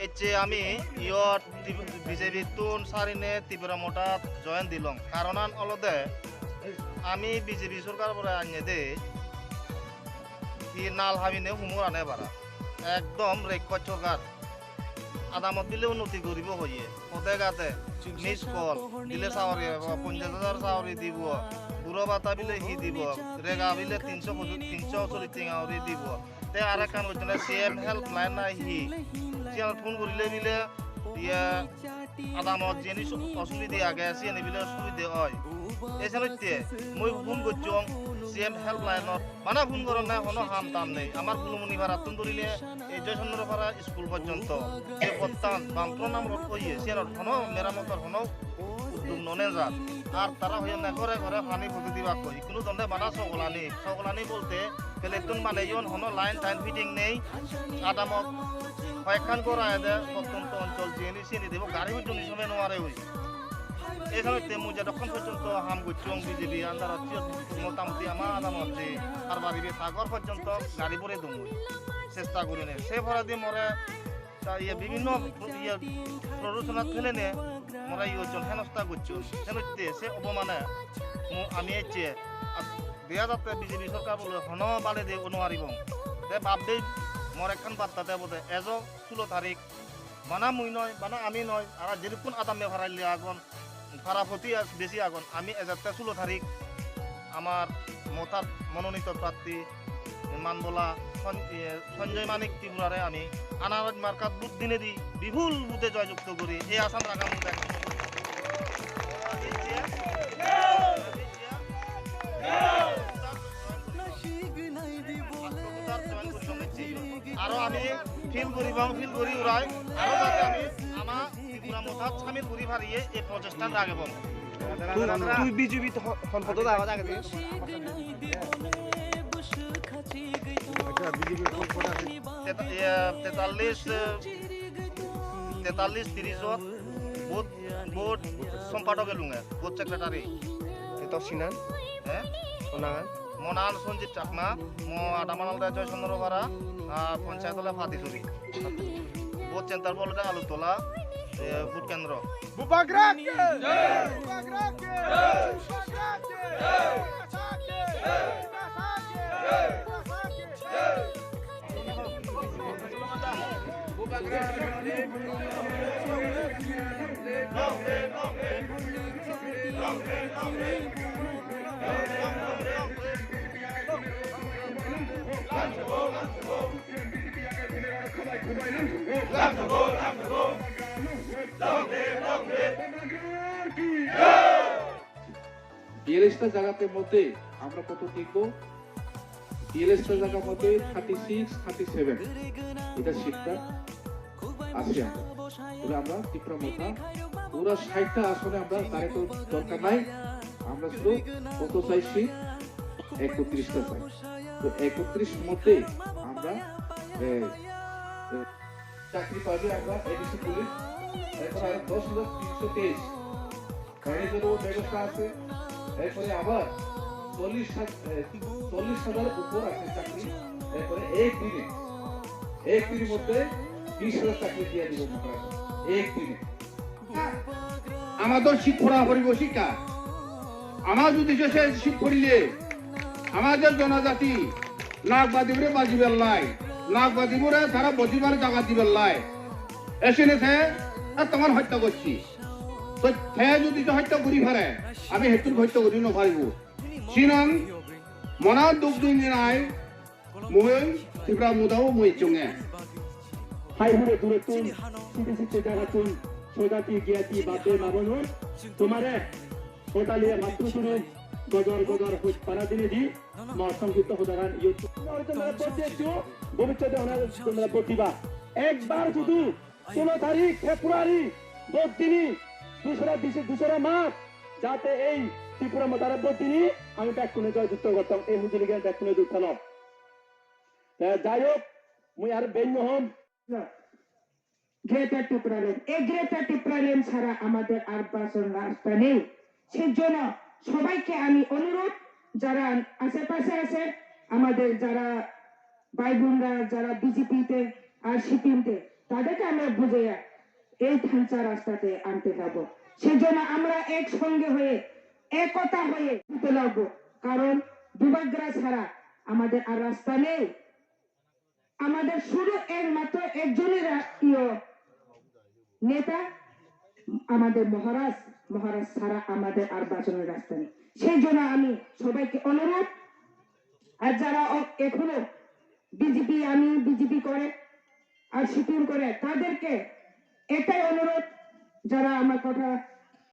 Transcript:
এচে আমি year BJP তুন সারিনে Tripura মোটাত join দিলং কারণ অলদে আমি বিজেপি সরকার পরে আনিয়ে দে ই নাল হাবিনে হুমুর আনে বারা একদম রেকর্ড সরকার আদামত দিলে উন্নতি করিব হইয়ে ওতে গাতে মিস কল দিলে চাউরি 50,000 চাউরি দিব বুড়ো ভাতা বিলে হি দিব রেগা বিলে 340 টিঙাউরি দিব তে আর কান হইতে সিএম হেল্প লাইন নাই হি সিএম ফোন করিলে বিলে ইয়া আদামত জিনিস অসুবিধা আগে আছে এনে বিলে অসুবিধা হয় এছাড়াতে মই ফোন করছং সিএম হেল্প লাইনত মানে ফোন করন না কোনো হাম টাম নেই আমার ফুলমনি ভাড়া তুন ধরিলে এই জয়চন্দ্র ভাড়া স্কুল পর্যন্ত যে প্রত্যান বামপ্র নাম রোড কইয়ে সিয়ার কোনো মেরামতর কোনো উদ্যোগ ননে যাত আর তারা হয়ে না ঘরে ঘরে পানি ফুটে দিবা কই কোনো দণ্ডে বানা সকলানি বলতে পেলেতুন মানে ইয়ন হনো লাইন টাইন ফিটিং নেই আদামত কয়েকখান করায় দে প্রত্যন্ত অঞ্চল জিনি চিনি দেব গাড়ি পর্যন্ত সময় নোয়ারে হই এখানে তেমু যতক্ষণ পর্যন্ত হাম গুচ্ছং বিজেপি আন্দার মোটামুটি আমার আদামত আর বাড়িবে সাগর পর্যন্ত গাড়ি পরে দমুই চেষ্টা করি নে সে ভরা দিয়ে মরে ইয়ে বিভিন্ন ইয়ে প্ররোচনাত ফেলে নে মরা ইয়জন হেনস্থা করছো হেনতে সে অপমানে আমি এসে দেয়া যাতে বিজেপি সরকার বলে হন বালে দিয়ে অনুয়ারিব তে ভাববেই মর একখান বার্তাতে বোধে এজ 16 তারিখ বানা মুই নয় বানা আমি নয় আর যেরকম আদামে ভাড়াইলে আগুন ভাড়াপতি বেশি আগুন আমি এজাতে 16 তারিখ আমার মতার মনোনীত প্রার্থী মানবলা সঞ্জয় মানিক ত্রিপুরারে আমি আনারত মার্কাত বুথ দিনে দি বিপুল বুথে জয়যুক্ত করি এই আসাম রাখা মুখ আরো আমি ফিল করি উড়াই আরো যাতে আমি আমার ত্রিপুরা মোথাত সামিল করি ভারিয়ে এই প্রচেষ্টা রাখব তুই বিজেপি হলপত দাওয়া জায়গা দিয়ে আচ্ছা বিজেপি হলপত আছে 43-30 বুথ সম্পাদক এলুঙে বুথ সেক্রেটারি তো সিনান হ্যাঁ সোনাগান মনাল সঞ্জিত চাকমা আদামানাল জয়চন্দ্র ভাড়া পঞ্চায়েতলে ফাতিচুরি বুথ সেন্টার বলতে আলুতলা বুথ কেন্দ্র বিয়াল্লিশটা জায়গাতে মধ্যে আমরা কত টিকবো 42টা জায়গার মধ্যে 36-37 এটা সিটটা আছে আমরা ত্রিপুরা মোটা পুরো 60টা আসনে আমরা তারে তো দরকার নাই আমরা শুধু কত চাইছি 31টা চাই তো 31 মধ্যে আমরা চাকরি পাবে আমরা এডিসি পুলিশ এরপর 10,323 গাড়িদেরও ব্যবস্থা আছে এরপরে আবার 40,000 উপর আছে চাকরি এরপরে এক দিনের মধ্যে 20,000 চাকরি দিয়ে দিব এক দিনে আমাদের শিক্ষা করিব শিক্ষা আমার যদি শিখ করিলে আমাদের জনজাতি নাক বাদিবরে বাজিবেল লাই নাক বাদিবরে তারা বজিবার জায়গা দিবেল লাই এসে তোমার হত্যা করছি তো যদি হত্যা করি ফেলে আমি হেতুর হত্যা করি নপারিব সিনাং মনার দুঃখ দিন নাই মই ত্রিপুরা মুদাও মই চঙে হাইহুরে দূরে তুন সিটি জায়গা তুন সোজাতি গিয়াতি বাদে মাবনুর তোমারে ওটালিয়া মাত্র শুরু গজর হইত পারা দিনে দি মা সংযুক্ত হদারান ইউটিউব তোমরা প্রত্যেকটু ভবিষ্যতে তোমরা প্রতিভা একবার শুধু 16 তারিখ ফেব্রুয়ারি ভোট দিনি দুসরা মাস যাতে এই ত্রিপুরা মোতারা ভোট দিনি আমি ব্যাকুনে জয়যুক্ত করতাম এই হুজুরিগের ব্যাকুনে যুক্তাম যাই হোক মুই আর বেন্য হম গ্রেটার ত্রিপুরালেন এই গ্রেটার ত্রিপুরালেন ছাড়া আমাদের আর বাঁচার রাস্তা নেই সেজন্য সবাইকে আমি অনুরোধ যারা আশেপাশে আছে আমাদের যারা ভাই বোনরা যারা বিজেপিতে আর সিপিএমতে তাদেরকে আমরা বুঝে এই ধানচা রাস্তাতে আনতে যাবো। সেজন্য আমরা একসঙ্গে হয়ে একতা হয়ে দিতে লাগবো, কারণ দুবাগ্রা ছাড়া আমাদের আর রাস্তা নেই। আমাদের শুধু একমাত্র একজনই নেতা, আমাদের মহারাজ ছাড়া আমাদের আর বাঁচানোর রাস্তা নেই। সেই জন্য আমি সবাইকে অনুরোধ, আর যারা এখনো বিজেপি করে আর সিপিএম করে, তাদেরকে এটাই অনুরোধ, যারা আমার কথা